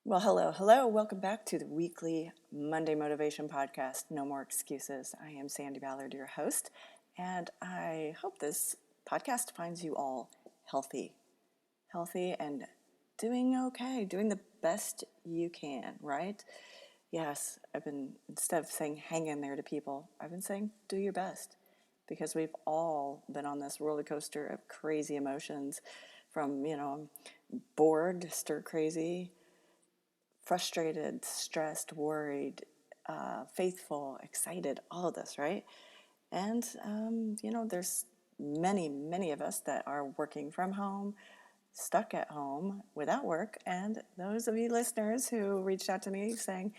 Well, hello, hello. Welcome back to the weekly Monday Motivation Podcast, No More Excuses. I am Sandi Ballard, your host, and I hope this podcast finds you all healthy and doing okay, doing the best you can, right? Yes, instead of saying hang in there to people, I've been saying do your best because we've all been on this roller coaster of crazy emotions from, bored, stir crazy, frustrated, stressed, worried, faithful, excited, all of this, right? And, there's many of us that are working from home, stuck at home without work. And those of you listeners who reached out to me saying,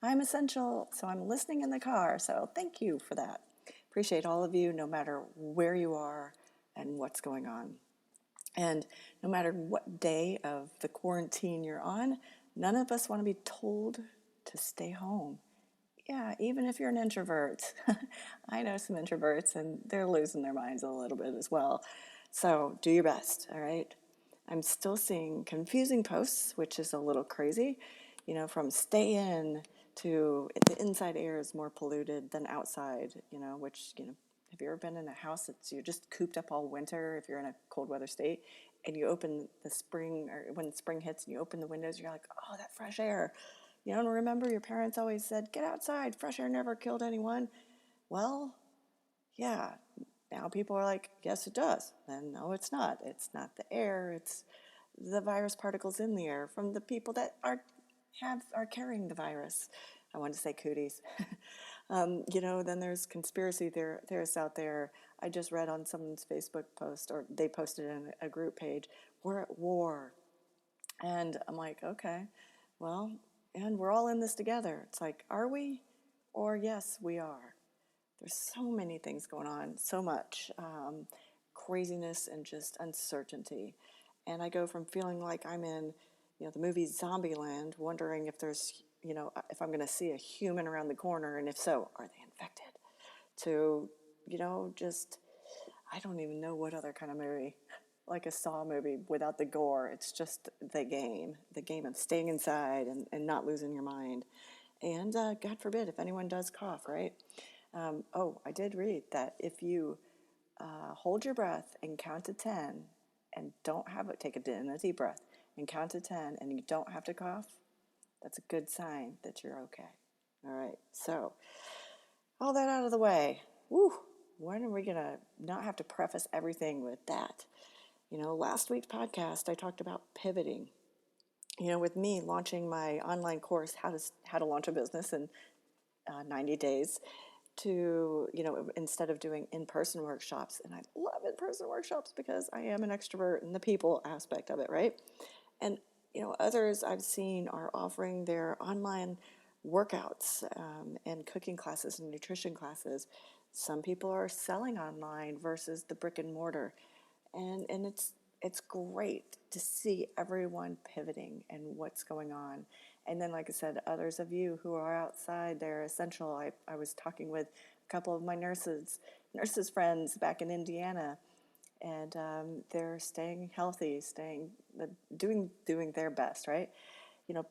I'm essential, so I'm listening in the car. So thank you for that. Appreciate all of you, no matter where you are and what's going on. And no matter what day of the quarantine you're on, none of us want to be told to stay home. Yeah, even if you're an introvert. I know some introverts and they're losing their minds a little bit as well. So do your best, all right? I'm still seeing confusing posts, which is a little crazy, from stay in to the inside air is more polluted than outside, which, have you ever been in a house that's you're just cooped up all winter if you're in a cold weather state and you open the spring or when spring hits and you open the windows, you're like, oh, that fresh air. And remember your parents always said, get outside, fresh air never killed anyone. Well, yeah, now people are like, yes, it does. And no, it's not. It's not the air. It's the virus particles in the air from the people that are carrying the virus. I wanted to say cooties. Then there's conspiracy theorists out there. I just read on someone's Facebook post, or they posted in a group page, we're at war. And I'm like, okay, well, and we're all in this together. It's like, are we? Or yes, we are. There's so many things going on, so much craziness and just uncertainty. And I go from feeling like I'm in, the movie Zombieland, wondering if if I'm going to see a human around the corner, and if so, are they infected? To, just, I don't even know what other kind of movie, like a Saw movie without the gore. It's just the game of staying inside and not losing your mind. And God forbid if anyone does cough, right? I did read that if you hold your breath and count to 10 and don't have it, take a deep breath and count to 10 and you don't have to cough, that's a good sign that you're okay. All right, so all that out of the way. Woo, when are we going to not have to preface everything with that? Last week's podcast, I talked about pivoting. With me launching my online course, how to launch a business in 90 days, to, instead of doing in-person workshops. And I love in-person workshops because I am an extrovert and the people aspect of it, right? And, others I've seen are offering their online workouts and cooking classes and nutrition classes. Some people are selling online versus the brick and mortar. And it's great to see everyone pivoting and what's going on. And then, like I said, others of you who are outside, they're essential. I was talking with a couple of my nurses friends back in Indiana, and they're staying healthy, doing their best, right?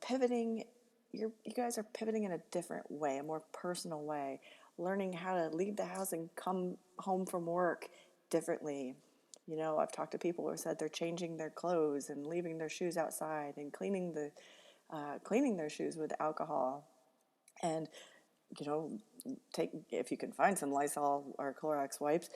Pivoting. You guys are pivoting in a different way, a more personal way, learning how to leave the house and come home from work differently. I've talked to people who said they're changing their clothes and leaving their shoes outside and cleaning their shoes with alcohol, and take, if you can find some Lysol or Clorox wipes,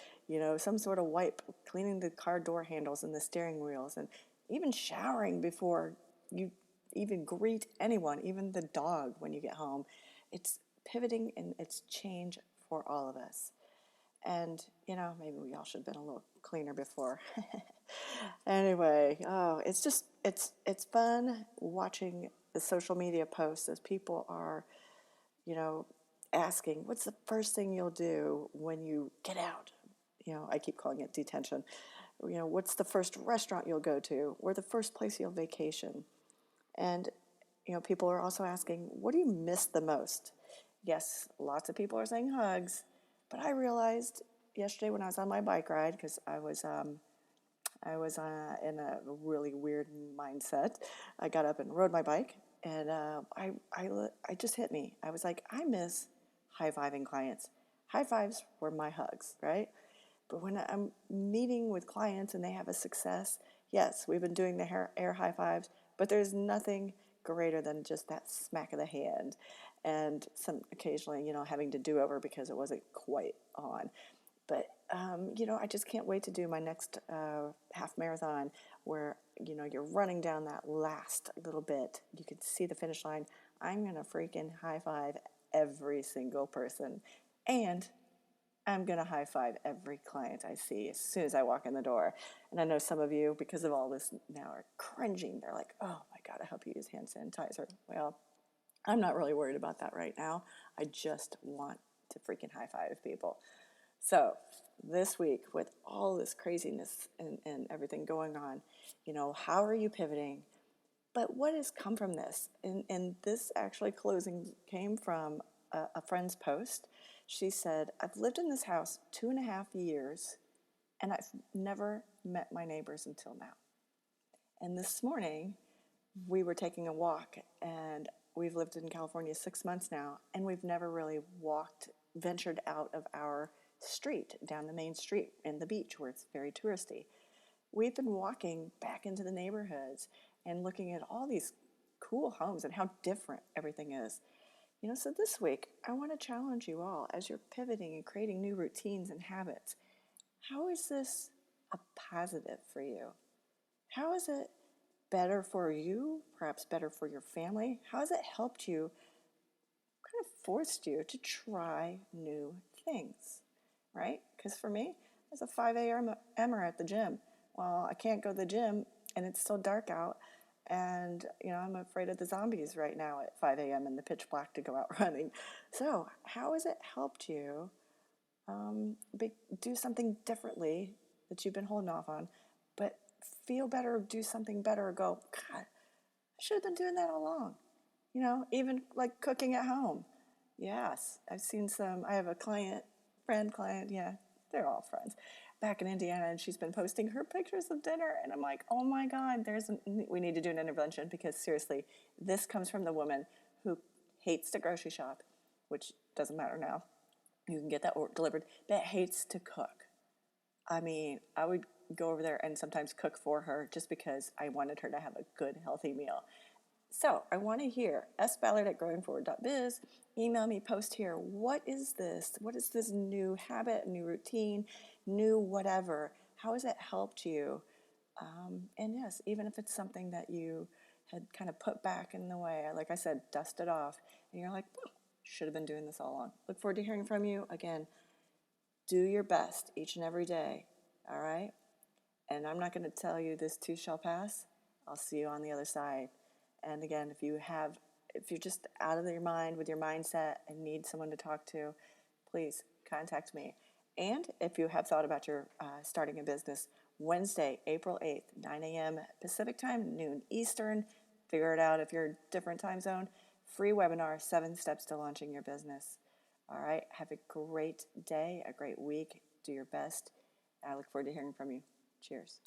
some sort of wipe, cleaning the car door handles and the steering wheels, and even showering before you even greet anyone, even the dog when you get home. It's pivoting and it's change for all of us. And, maybe we all should have been a little cleaner before. Anyway, it's fun watching the social media posts as people are, you know, asking, what's the first thing you'll do when you get out? I keep calling it detention. What's the first restaurant you'll go to or the first place you'll vacation? And, people are also asking, what do you miss the most? Yes, lots of people are saying hugs, but I realized yesterday when I was on my bike ride, because I was in a really weird mindset. I got up and rode my bike, And I just hit me. I was like, I miss high-fiving clients. High fives were my hugs, right? But when I'm meeting with clients and they have a success, yes, we've been doing the air high fives, but there's nothing greater than just that smack of the hand and some occasionally, having to do over because it wasn't quite on. But, I just can't wait to do my next half marathon where, you're running down that last little bit. You can see the finish line. I'm going to freaking high five every single person. And I'm going to high five every client I see as soon as I walk in the door. And I know some of you, because of all this now, are cringing. They're like, oh my God, I hope you use hand sanitizer. Well, I'm not really worried about that right now. I just want to freaking high five people. So this week, with all this craziness and everything going on, how are you pivoting? But what has come from this? And this actually closing came from a friend's post. She said, I've lived in this house 2.5 years, and I've never met my neighbors until now. And this morning, we were taking a walk, and we've lived in California 6 months now, and we've never really ventured out of our street, down the main street in the beach where it's very touristy. We've been walking back into the neighborhoods and looking at all these cool homes and how different everything is. So this week, I want to challenge you all as you're pivoting and creating new routines and habits. How is this a positive for you? How is it better for you, perhaps better for your family? How has it helped you, kind of forced you to try new things, right? Because for me, as a 5 a.m.er at the gym, well, I can't go to the gym and it's still dark out. And, I'm afraid of the zombies right now at 5 a.m. in the pitch black to go out running. So how has it helped you do something differently that you've been holding off on, but feel better, do something better, or go, God, I should have been doing that all along. Even like cooking at home. Yes, I've seen I have a client, yeah, they're all friends, back in Indiana, and she's been posting her pictures of dinner, and I'm like, oh my God, we need to do an intervention, because seriously, this comes from the woman who hates to grocery shop, which doesn't matter now. You can get that delivered, but hates to cook. I mean, I would go over there and sometimes cook for her just because I wanted her to have a good, healthy meal. So I want to hear sballard@growingforward.biz. Email me, post here. What is this? What is this new habit, new routine, new whatever? How has it helped you? And yes, even if it's something that you had kind of put back in the way, like I said, dust it off, and you're like, should have been doing this all along. Look forward to hearing from you. Again, do your best each and every day, all right? And I'm not going to tell you this too shall pass. I'll see you on the other side. And again, if you're just out of your mind with your mindset and need someone to talk to, please contact me. And if you have thought about your starting a business, Wednesday, April 8th, 9 a.m. Pacific time, noon Eastern. Figure it out if you're a different time zone. Free webinar, 7 steps to launching your business. All right. Have a great day, a great week. Do your best. I look forward to hearing from you. Cheers.